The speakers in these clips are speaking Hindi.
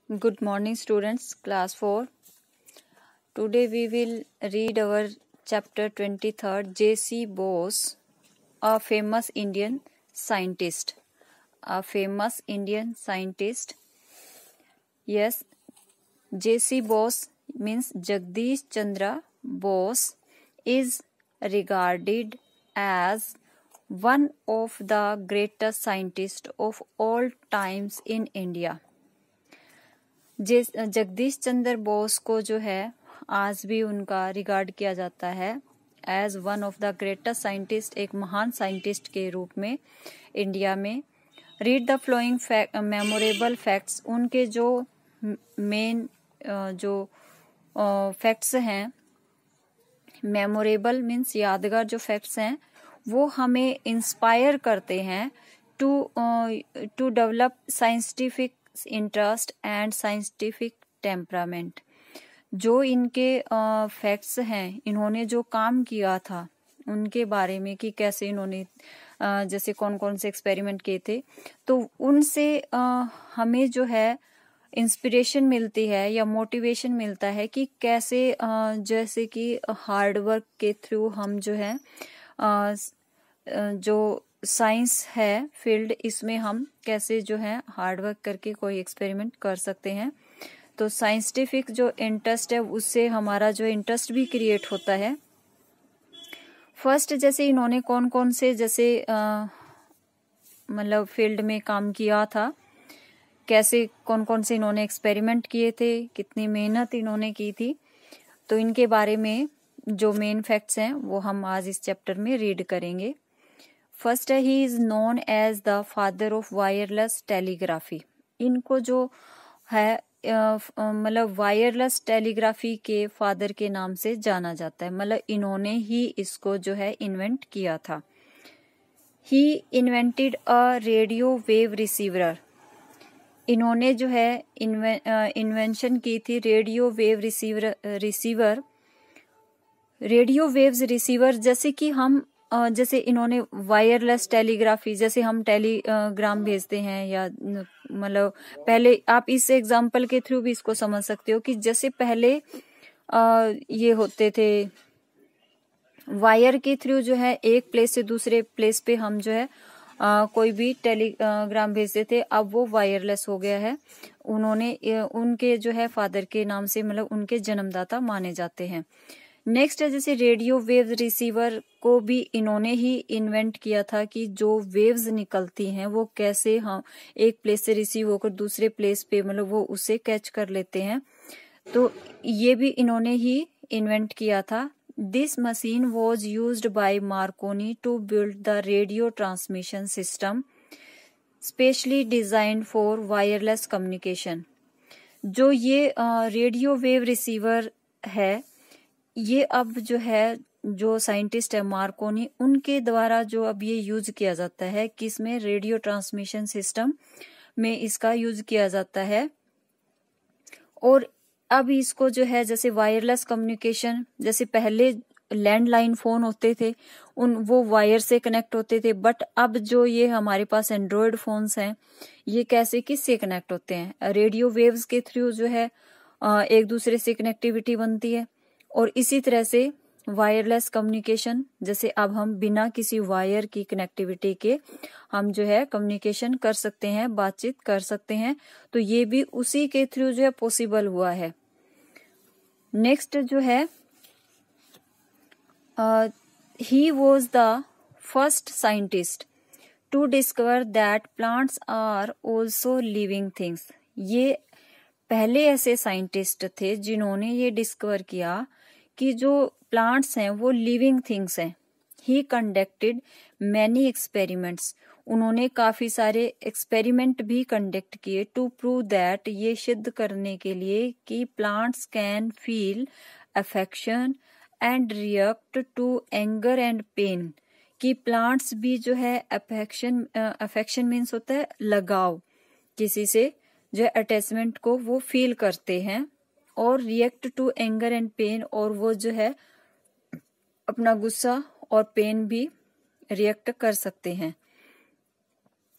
Good morning students, class 4. Today we will read our chapter 23rd, J.C. Bose, a famous Indian scientist. A famous Indian scientist. Yes, J.C. Bose means Jagdish Chandra Bose is regarded as one of the greatest scientists of all times in India. Jagdish Chandra Bose को जो है आज भी उनका रिगार्ड किया जाता है as one of the greatest scientist, एक महान साइंटिस्ट के रूप में इंडिया में. Read the flowing memorable facts. उनके जो मेन जो फैक्ट्स हैं, मेमोरेबल मीन्स यादगार जो फैक्ट्स हैं, वो हमें इंस्पायर करते हैं to develop scientific interest and scientific temperament. जो इनके फैक्ट्स हैं, इन्होंने जो काम किया था उनके बारे में कि कैसे इन्होंने जैसे कौन कौन से एक्सपेरिमेंट किए थे, तो उनसे हमें जो है इंस्पिरेशन मिलती है या मोटिवेशन मिलता है कि कैसे जैसे कि हार्ड वर्क के थ्रू हम जो है जो साइंस है फील्ड, इसमें हम कैसे जो है हार्ड वर्क करके कोई एक्सपेरिमेंट कर सकते हैं. तो साइंटिफिक जो इंटरेस्ट है उससे हमारा जो इंटरेस्ट भी क्रिएट होता है. फर्स्ट जैसे इन्होंने कौन कौन से जैसे मतलब फील्ड में काम किया था, कैसे कौन कौन से इन्होंने एक्सपेरिमेंट किए थे, कितनी मेहनत इन्होंने की थी, तो इनके बारे में जो मेन फैक्ट्स हैं वो हम आज इस चैप्टर में रीड करेंगे. फर्स्ट है, he is known as the father of wireless telegraphy. इनको जो है मतलब वायरलेस टेलीग्राफी के फादर के नाम से जाना जाता है. मतलब इन्होंने ही इसको जो है इन्वेंट किया था. He invented a radio wave receiver. इन्होंने जो है इन्वेंशन की थी radio wave receiver. Radio waves receiver जैसे कि हम जैसे इन्होंने वायरलेस टेलीग्राफी, जैसे हम टेलीग्राम भेजते हैं या मतलब पहले आप इस एग्जांपल के थ्रू भी इसको समझ सकते हो कि जैसे पहले ये होते थे वायर के थ्रू जो है एक प्लेस से दूसरे प्लेस पे हम जो है कोई भी टेलीग्राम भेजते थे, अब वो वायरलेस हो गया है. उन्होंने उनके जो है फादर के नाम से मतलब उनके जन्मदाता माने जाते हैं. नेक्स्ट है जैसे रेडियो वेव रिसीवर को भी इन्होंने ही इन्वेंट किया था कि जो वेव्स निकलती हैं वो कैसे हम एक प्लेस से रिसीव होकर दूसरे प्लेस पे मतलब वो उसे कैच कर लेते हैं, तो ये भी इन्होंने ही इन्वेंट किया था. This machine was used by Marconi to build the radio transmission system specially designed for wireless communication. जो ये रेडियो वेव रिसीवर है, ये अब जो है जो साइंटिस्ट है मार्कोनी, उनके द्वारा जो अब ये यूज किया जाता है, किसमें, रेडियो ट्रांसमिशन सिस्टम में इसका यूज किया जाता है. और अब इसको जो है जैसे वायरलेस कम्युनिकेशन, जैसे पहले लैंडलाइन फोन होते थे वो वायर से कनेक्ट होते थे, बट अब जो ये हमारे पास एंड्रॉयड फोन्स हैं, ये कैसे किससे कनेक्ट होते हैं, रेडियो वेव्स के थ्रू जो है एक दूसरे से कनेक्टिविटी बनती है. और इसी तरह से वायरलेस कम्युनिकेशन, जैसे अब हम बिना किसी वायर की कनेक्टिविटी के हम जो है कम्युनिकेशन कर सकते हैं, बातचीत कर सकते हैं, तो ये भी उसी के थ्रू जो है पॉसिबल हुआ है. नेक्स्ट जो है he was the first scientist to discover that plants are also living things. ये पहले ऐसे साइंटिस्ट थे जिन्होंने ये डिस्कवर किया कि जो प्लांट्स हैं वो लिविंग थिंग्स हैं. ही कंडक्टेड मैनी एक्सपेरिमेंट्स. उन्होंने काफी सारे एक्सपेरिमेंट भी कंडक्ट किए टू प्रूव दैट, ये सिद्ध करने के लिए कि plants can feel affection and react to anger and pain. कि प्लांट्स भी जो है अफेक्शन मीन्स होता है लगाव, किसी से जो है अटैचमेंट को वो फील करते हैं, और react to anger and pain, और वो जो है अपना गुस्सा और पेन भी रिएक्ट कर सकते हैं.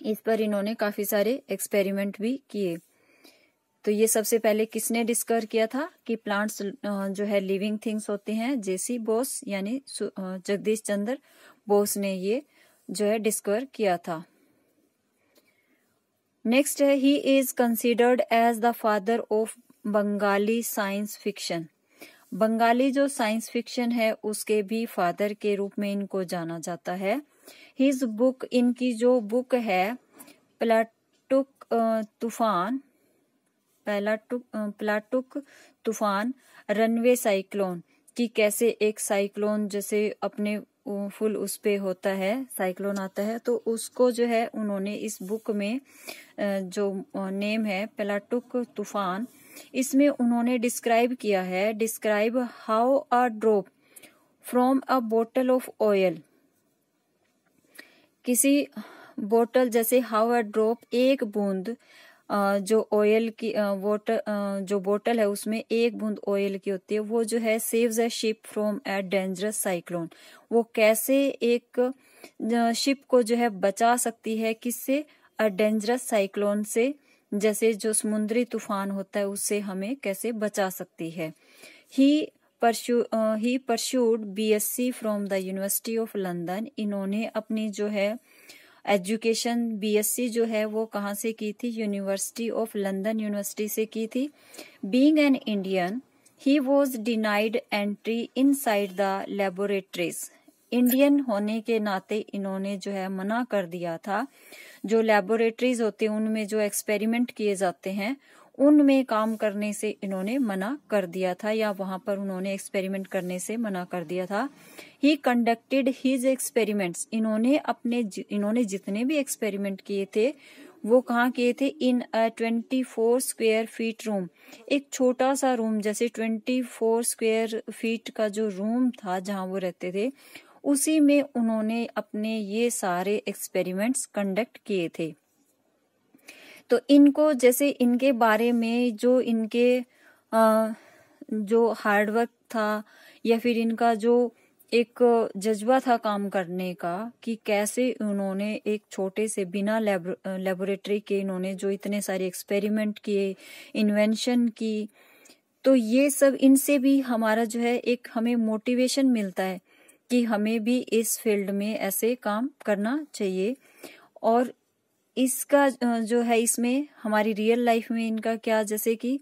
इस पर इन्होंने काफी सारे एक्सपेरिमेंट भी किए. तो ये सबसे पहले किसने डिस्कवर किया था कि प्लांट्स जो है लिविंग थिंग्स होते हैं? जेसी बोस यानी जगदीश चंद्र बोस ने ये जो है डिस्कवर किया था। नेक्स्ट है, he is considered as the father of Bengali science fiction. Bengali जो साइंस फिक्शन है उसके भी फादर के रूप में इनको जाना जाता है। हिज बुक, इनकी जो बुक है प्लाटुक तूफान, रनवे साइक्लोन, कि कैसे एक साइक्लोन जैसे अपने फुल उस पे होता है, साइक्लोन आता है, तो उसको जो है उन्होंने इस बुक में जो नेम है प्लाटुक तूफान, इसमें उन्होंने डिस्क्राइब किया है, describe how a drop from a बोतल ऑफ ऑयल, किसी बोतल जैसे हाउ अ ड्रॉप, एक बूंद जो ऑयल की जो बोतल है उसमें एक बूंद ऑयल की होती है, वो जो है saves a ship from a dangerous cyclone, वो कैसे एक शिप को जो है बचा सकती है, किससे? अ डेंजरस साइक्लोन से, जैसे जो समुद्री तूफान होता है उससे हमें कैसे बचा सकती है। He pursued BSc from the University of London, इन्होंने अपनी जो है एजुकेशन BSc जो है वो कहाँ से की थी? यूनिवर्सिटी ऑफ लंदन यूनिवर्सिटी से की थी। Being an Indian he was denied entry inside the laboratories, Indian होने के नाते इन्होंने जो है मना कर दिया था, जो लेबोरेटरीज होते हैं उनमें जो एक्सपेरिमेंट किए जाते हैं उनमें काम करने से इन्होंने मना कर दिया था, या वहां पर उन्होंने एक्सपेरिमेंट करने से मना कर दिया था। ही कंडक्टेड हिज एक्सपेरिमेंट्स, इन्होंने जितने भी एक्सपेरिमेंट किए थे वो कहाँ किए थे? इन 24 स्क्वायर फीट रूम, एक छोटा सा रूम, जैसे 24 स्क्वायर फीट का जो रूम था जहां वो रहते थे, उसी में उन्होंने अपने ये सारे एक्सपेरिमेंट्स कंडक्ट किए थे। तो इनको जैसे इनके बारे में जो इनके जो हार्डवर्क था या फिर इनका जो एक जज्बा था काम करने का, कि कैसे उन्होंने एक छोटे से बिना लेबोरेटरी के इन्होंने जो इतने सारे एक्सपेरिमेंट किए, इन्वेंशन की, तो ये सब इनसे भी हमारा जो है एक हमें मोटिवेशन मिलता है कि हमें भी इस फील्ड में ऐसे काम करना चाहिए। और इसका जो है इसमें हमारी रियल लाइफ में इनका क्या, जैसे कि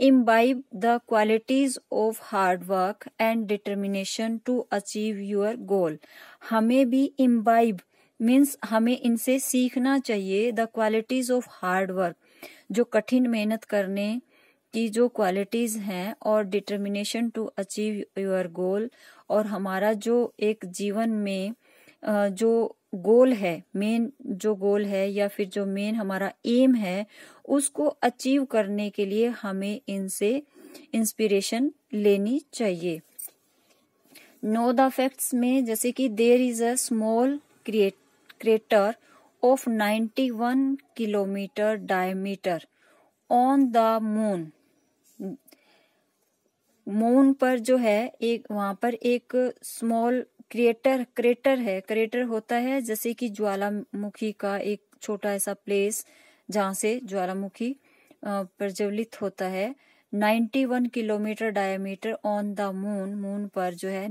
imbibe the qualities of hard work and determination to achieve your goal, हमें भी इम्बाइब मीन्स हमें इनसे सीखना चाहिए the qualities of hard work, जो कठिन मेहनत करने की जो क्वालिटीज हैं, और determination to achieve your goal, और हमारा जो एक जीवन में जो गोल है, मेन जो गोल है या फिर जो मेन हमारा एम है, उसको अचीव करने के लिए हमें इनसे इंस्पिरेशन लेनी चाहिए। नो द फैक्ट्स में जैसे कि there is a small crater of 91 kilometre diameter on the moon, moon पर जो है एक वहां पर एक स्मॉल क्रेटर है, क्रेटर होता है जैसे कि ज्वालामुखी का एक छोटा ऐसा प्लेस जहां से ज्वालामुखी प्रज्वलित होता है। 91 kilometre diameter on the moon, moon पर जो है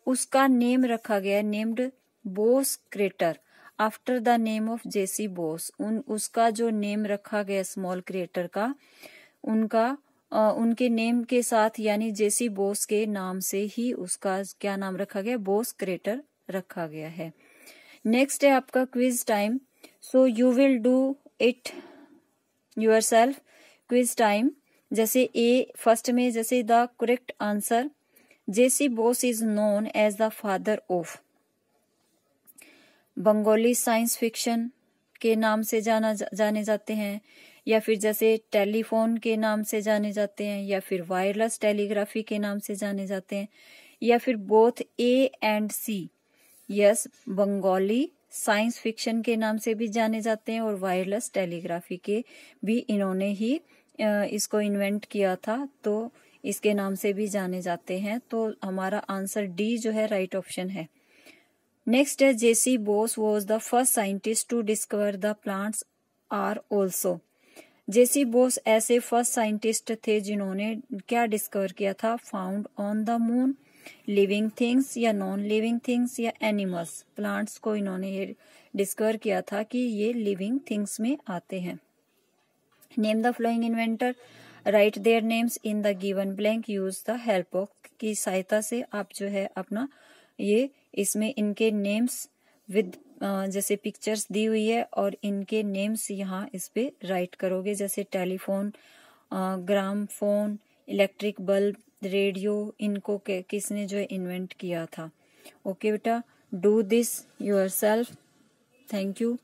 उसका नेम रखा गया, named Bose crater after the name of JC Bose, उसका जो नेम रखा गया स्मॉल क्रेटर का, उनके नेम के साथ यानी जेसी बोस के नाम से ही उसका क्या नाम रखा गया? बोस क्रेटर रखा गया है। नेक्स्ट है आपका quiz time, so you will do it yourself. Quiz time, जैसे ए फर्स्ट में जैसे the correct answer, JC Bose is known as the father of Bengali science fiction के नाम से जाने जाते हैं, या फिर जैसे टेलीफोन के नाम से जाने जाते हैं, या फिर वायरलेस टेलीग्राफी के नाम से जाने जाते हैं, या फिर both A and C. Yes, Bengali science fiction के नाम से भी जाने जाते हैं और वायरलेस टेलीग्राफी के भी इन्होंने ही इसको इन्वेंट किया था, तो इसके नाम से भी जाने जाते हैं। तो हमारा आंसर डी जो है राइट ऑप्शन है। नेक्स्ट है JC Bose was the first scientist to discover the plants are also. JC Bose ऐसे फर्स्ट साइंटिस्ट थे जिन्होंने क्या डिस्कवर किया था, found on the moon, living things या नॉन लिविंग थिंग्स या एनिमल्स, प्लांट्स को इन्होंने ये डिस्कवर किया था कि ये लिविंग थिंग्स में आते हैं। Name the flowing inventor, right their names in the given blank, use the help of की सहायता से आप जो है अपना ये इसमें इनके नेम्स विद जैसे पिक्चर्स दी हुई है और इनके नेम्स यहाँ इस पे राइट करोगे, जैसे telephone, gramophone, electric bulb, radio, इनको किसने जो है इन्वेंट किया था। ओके बेटा, do this yourself. Thank you.